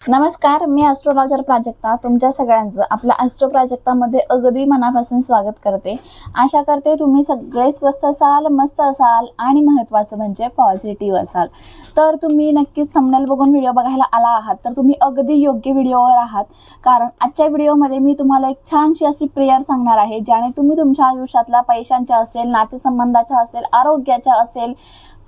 नमस्कार, मी ॲस्ट्रोलॉजर प्राजक्ता तुमच्या सगळ्यांचं आपल्या ॲस्ट्रो प्राजक्तामध्ये अगदी मनापासून स्वागत करते. आशा करते तुम्ही सगळे स्वस्थ असाल, मस्त असाल आणि महत्त्वाचं म्हणजे पॉझिटिव्ह असाल. तर तुम्ही नक्कीच थंबनेल बघून व्हिडिओ बघायला आला आहात तर तुम्ही अगदी योग्य व्हिडिओवर आहात. कारण आजच्या व्हिडिओमध्ये मी तुम्हाला एक छानशी अशी प्रेयर सांगणार आहे, ज्याने तुम्ही तुमच्या आयुष्यातल्या पैशांच्या असेल, नातेसंबंधाच्या असेल, आरोग्याच्या असेल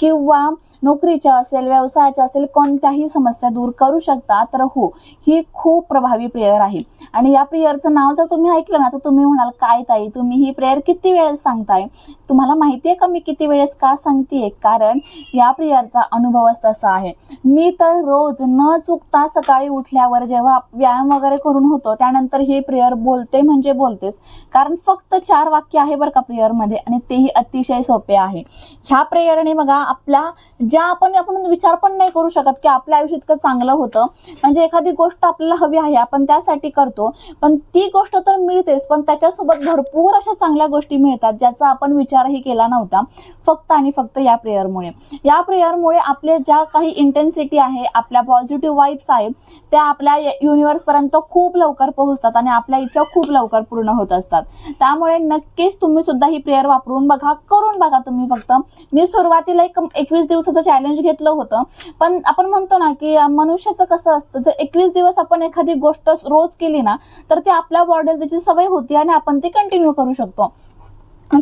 किंवा नोकरीच्या असेल, व्यवसायाच्या असेल, कोणत्याही समस्या दूर करू शकता. तर हो, ही खूप प्रभावी प्रेयर आहे. आणि या प्रेयरचं नाव जर तुम्ही ऐकलं ना तर तुम्ही म्हणाल, काय ताई तुम्ही ही प्रेयर किती वेळेस सांगताय? तुम्हाला माहिती आहे का मी किती वेळेस का सांगतेय? कारण या प्रेयरचा अनुभवच तसा आहे. मी तर रोज न चुकता सकाळी उठल्यावर जेव्हा व्यायाम वगैरे करून होतो त्यानंतर ही प्रेयर बोलते म्हणजे बोलतेच. कारण फक्त 4 वाक्य आहे बरं का प्रेयरमध्ये आणि तेही अतिशय सोपे आहे. ह्या प्रेयरने बघा आपल्या ज्या आपण विचार पण नाही करू शकत की आपल्या आयुष्यात इतकं चांगलं होतं. म्हणजे एखादी गोष्ट आपल्याला हवी आहे आपण त्यासाठी करतो, पण ती गोष्ट तर मिळतेच, पण त्याच्यासोबत भरपूर अशा चांगल्या गोष्टी मिळतात ज्याचा आपण विचारही केला नव्हता. फक्त आणि फक्त या प्रेयरमुळे. या प्रेयरमुळे आपले ज्या काही इंटेन्सिटी आहे, आपल्या पॉझिटिव्ह वाईब्स आहेत, त्या आपल्या युनिवर्सपर्यंत खूप लवकर पोहोचतात आणि आपल्या इच्छा खूप लवकर पूर्ण होत असतात. त्यामुळे नक्कीच तुम्ही सुद्धा ही प्रेयर वापरून बघा, करून बघा तुम्ही फक्त. मी सुरुवातीला 21 दिवसाचं चॅलेंज घेतलं होतं, पण आपण म्हणतो ना की मनुष्याचं कसं असतं, जर 21 दिवस आपण एखादी गोष्ट रोज केली ना तर ती आपल्या बॉडीला त्याची सवय होती आणि आपण ती कंटिन्यू करू शकतो.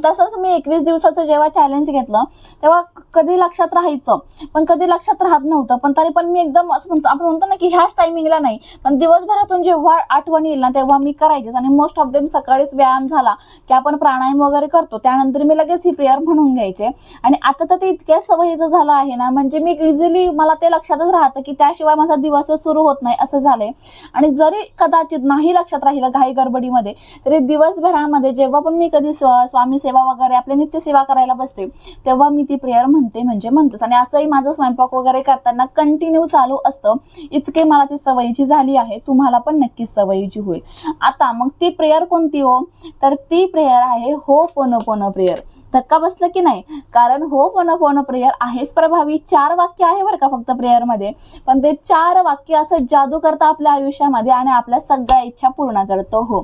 तसंच मी 21 दिवसाचं जेव्हा चॅलेंज घेतलं तेव्हा कधी लक्षात राहायचं, पण कधी लक्षात राहत नव्हतं. पण तरी पण मी एकदम असं म्हणतो, आपण म्हणतो ना की ह्याच टायमिंगला नाही, पण दिवसभरातून जेव्हा आठवण येईल ना तेव्हा मी करायचेच. आणि मोस्ट ऑफ देम सकाळीच व्यायाम झाला की आपण प्राणायाम वगैरे करतो, त्यानंतर मी लगेच ही प्रेयर म्हणून घ्यायचे. आणि आता तर ते इतक्या सवयीचं झालं आहे ना, म्हणजे मी इझिली मला ते लक्षातच राहतं की त्याशिवाय माझा दिवस सुरू होत नाही असं झालंय. आणि जरी कदाचित नाही लक्षात राहिलं घाई गडबडीमध्ये, तरी दिवसभरामध्ये जेव्हा पण मी कधी स्वामी सेवा वगैरे आपली नित्यसेवा करायला बसते तेव्हा मी ती प्रेयर म्हणते म्हणजे म्हणतेच. आणि असंही माझं स्वयंपाक वगैरे करताना कंटिन्यू चालू असतं. इतके मला ती सवयीची झाली आहे. तुम्हाला पण नक्कीच सवयीची होईल. आता मग ती प्रेयर कोणती हो? तर ती प्रेयर आहे होपोनोपोनो प्रेयर. धक्का बसला की नाही? कारण होपोनोपोनो प्रेयर आहेच प्रभावी. 4 वाक्य आहे बरं का फक्त प्रेयरमध्ये, पण ते 4 वाक्य असं जादू करतं आपल्या आयुष्यामध्ये आणि आपल्या सगळ्या इच्छा पूर्ण करतो. हो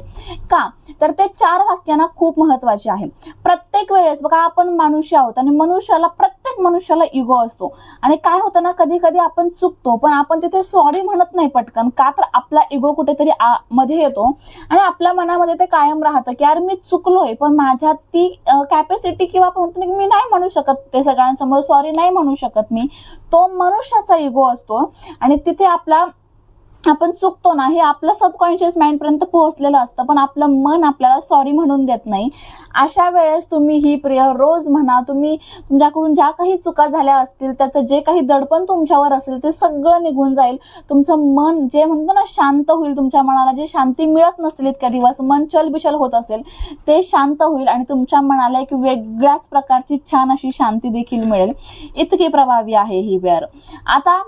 का? तर ते 4 वाक्यांना खूप महत्त्वाचे आहे. प्रत्येक वेळेस बघा आपण मनुष्य आहोत आणि प्रत्येक मनुष्याला इगो असतो. आणि काय होतं ना, कधी कधी आपण चुकतो पण आपण तिथे सॉरी म्हणत नाही पटकन, का तर आपला इगो कुठेतरी मध्ये येतो आणि आपल्या मनामध्ये ते कायम राहतं की यार मी चुकलोय, पण माझ्यात ती कॅपॅसिटी किंवा आपण म्हणतो की मी नाही म्हणू शकत ते सगळ्यांसमोर सॉरी नाही म्हणू शकत मी. तो मनुष्याचा इगो असतो आणि तिथे आपण चुकतो ना, हे आपलं सबकॉन्शियस माइंड पर्यंत पोहोचलेलं असतं, पण आपलं मन आपल्याला सॉरी म्हणून देत नाही. अशा वेळेस तुम्ही ही प्रेयर रोज म्हणा. तुम्ही तुमच्याकडून ज्या काही चुका झाल्या असतील त्याचं जे काही दडपण तुमच्यावर असेल ते सगळं निघून जाईल. तुमचं मन जे म्हणतो ना शांत होईल. तुमच्या मनाला जी शांती मिळत नसेल इतक्या दिवस, मन चलबिचल होत असेल ते शांत होईल आणि तुमच्या मनाला एक वेगळ्याच प्रकारची छान अशी शांती देखील मिळेल. इतकी प्रभावी आहे ही प्रेयर. आता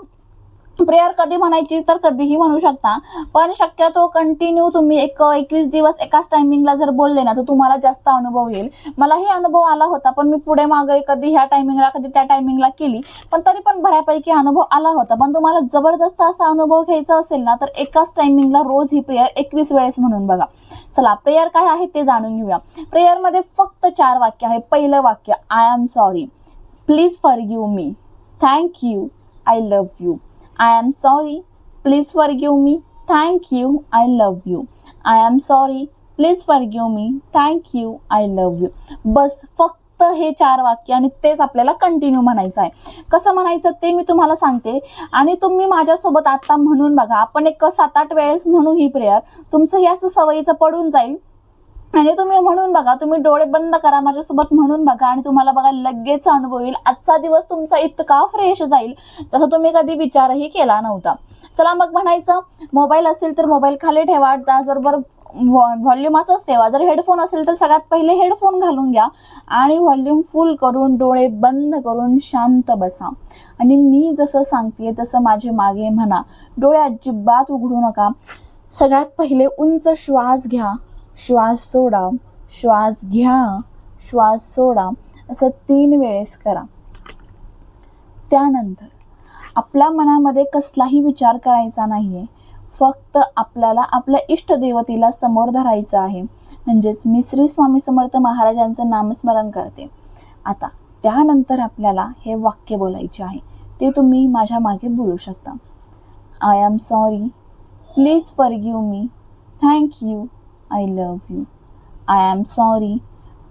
प्रेयर कधी म्हणायची तर कधीही म्हणू शकता, पण शक्यतो कंटिन्यू तुम्ही 21 दिवस एकाच टायमिंगला जर बोलले ना तर तुम्हाला जास्त अनुभव येईल. मलाही अनुभव आला होता, पण मी पुढे मागे कधी ह्या टायमिंगला कधी त्या टायमिंगला केली, पण तरी पण बऱ्यापैकी अनुभव आला होता. पण तुम्हाला जबरदस्त असा अनुभव घ्यायचा असेल ना तर एकाच टायमिंगला रोज ही प्रेयर 21 वेळेस म्हणून बघा. चला प्रेयर काय आहे ते जाणून घेऊया. प्रेयरमध्ये फक्त 4 वाक्य आहे. पहिलं वाक्य, I am sorry, please forgive me, thank you, I love you. I am sorry, please forgive me, thank you, I love you. I am sorry, please forgive me, thank you, I love you. बस फक्त हे 4 वाक्य आणि तेच आपल्याला continue म्हणायचं आहे. कसं म्हणायचं ते मी तुम्हाला सांगते आणि तुम्ही माझ्यासोबत आता म्हणून बघा. आपण 7-8 वेळेस म्हणू ही प्रेयर. तुमचं हे असं सवयीचं पडून जाईल आणि तुम्ही म्हणून बघा. तुम्ही डोळे बंद करा, माझ्यासोबत म्हणून बघा आणि तुम्हाला बघा लगेच अनुभव येईल. आजचा दिवस तुमचा इतका फ्रेश जाईल जसं तुम्ही कधी विचारही केला नव्हता. चला मग म्हणायचं. मोबाईल असेल तर मोबाईल खाली ठेवा, त्याचबरोबर व्हॉल्यूम असंच ठेवा. जर हेडफोन असेल तर सगळ्यात पहिले हेडफोन घालून घ्या आणि व्हॉल्यूम फुल करून डोळे बंद करून शांत बसा. आणि मी जसं सांगते तसं माझे मागे म्हणा. डोळे अजिबात उघडू नका. सगळ्यात पहिले उंच श्वास घ्या, श्वास सोडा, श्वास घ्या, श्वास सोडा, असं 3 वेळेस करा. त्यानंतर आपल्या मनामध्ये कसलाही विचार करायचा नाहीये. फक्त आपल्याला आपल्या इष्टदेवतेला समोर धरायचं आहे. म्हणजेच मी श्री स्वामी समर्थ महाराजांचं नामस्मरण करते. आता त्यानंतर आपल्याला हे वाक्य बोलायचे आहे, ते तुम्ही माझ्या मागे बोलू शकता. I am sorry, please forgive me, thank you, I love you. I am sorry,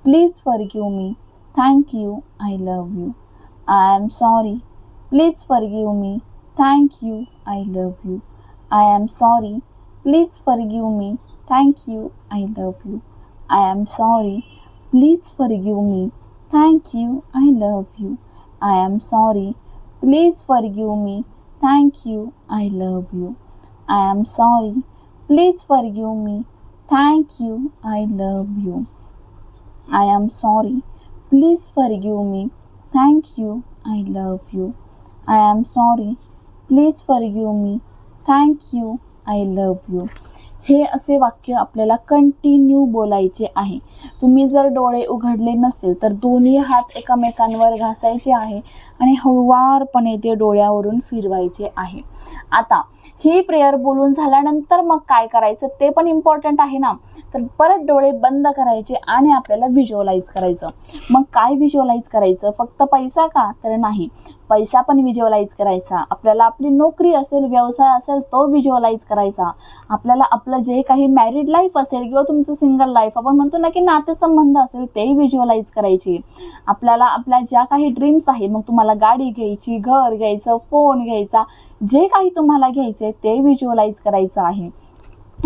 please forgive me, thank you, I love you. I am sorry, please forgive me, thank you, I love you. I am sorry, please forgive me, thank you, I love you. I am sorry, please forgive me, thank you, I love you. I am sorry, please forgive me, thank you, I love you. I am sorry, please forgive me, thank you, I love you. I am sorry, please forgive me, thank you, I love you. I am sorry, please forgive me, thank you, I love you. हे असे वाक्य आपल्याला continue बोलायचे आहे. तुम्ही जर डोळे उघडले नसेल तर दोन्ही हात एकमेकांवर घासायचे आहे आणि हळुवारपणे ते डोळ्यावरून फिरवायचे आहे. आता ही प्रेयर बोलून झाल्यानंतर मग काय करायचं ते पण इम्पॉर्टंट आहे ना. तर परत डोळे बंद करायचे आणि आपल्याला व्हिज्युअलाइज करायचं. मग काय व्हिज्युअलाइज करायचं? फक्त पैसा का? तर नाही, पैसा पण व्हिज्युअलाइज करायचा. आपल्याला आपली नोकरी असेल, व्यवसाय असेल तो व्हिज्युअलाइज करायचा. आपल्याला आपलं जे काही मॅरिड लाईफ असेल किंवा तुमचं सिंगल लाईफ आपण म्हणतो ना की नातेसंबंध असेल तेही व्हिज्युअलाइज करायचे. आपल्याला आपल्या ज्या काही ड्रीम्स आहे, मग तुम्हाला गाडी घ्यायची, घर घ्यायचं, फोन घ्यायचा, जे काही तुम्हाला घ्यायचे ते व्हिज्युअलाइज करायचं आहे.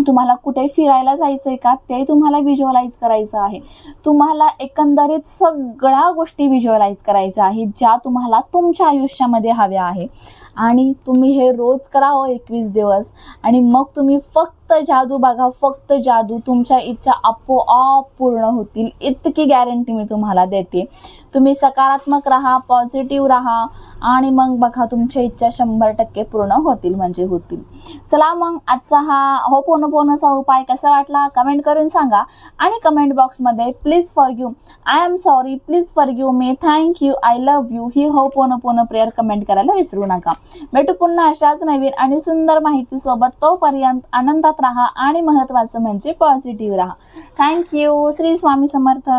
तुम्हाला कुठे फिरायला जायचं आहे का ते तुम्हाला व्हिज्युअलाइज करायचं आहे. तुम्हाला एकंदरीत सगळ्या गोष्टी व्हिज्युअलाइज करायच्या आहेत ज्या तुम्हाला तुमच्या आयुष्यामध्ये हव्या आहे. आणि तुम्ही हे रोज करावं 21 दिवस आणि मग तुम्ही फक्त जादू बघा, फक्त जादू. तुमच्या इच्छा आपोआप पूर्ण होतील, इतकी गॅरंटी मी तुम्हाला देते. तुम्ही सकारात्मक राहा, पॉझिटिव्ह राहा आणि मग बघा तुमच्या इच्छा 100% पूर्ण होतील म्हणजे होतील. चला मग आजचा हा होपोनोपोनोचा उपाय कसा वाटला कमेंट करून सांगा आणि कमेंट बॉक्समध्ये please forgive, I am sorry, please forgive me, thank you, I love you he ho'oponopono prayer comment करायला विसरू नका. भेटू पुन्हा अशाच नवीन आणि सुंदर माहितीसोबत. तोपर्यंत आनंदात राहा आणि महत्त्वाचं म्हणजे पॉझिटिव्ह राहा. Thank you. श्री स्वामी समर्थ.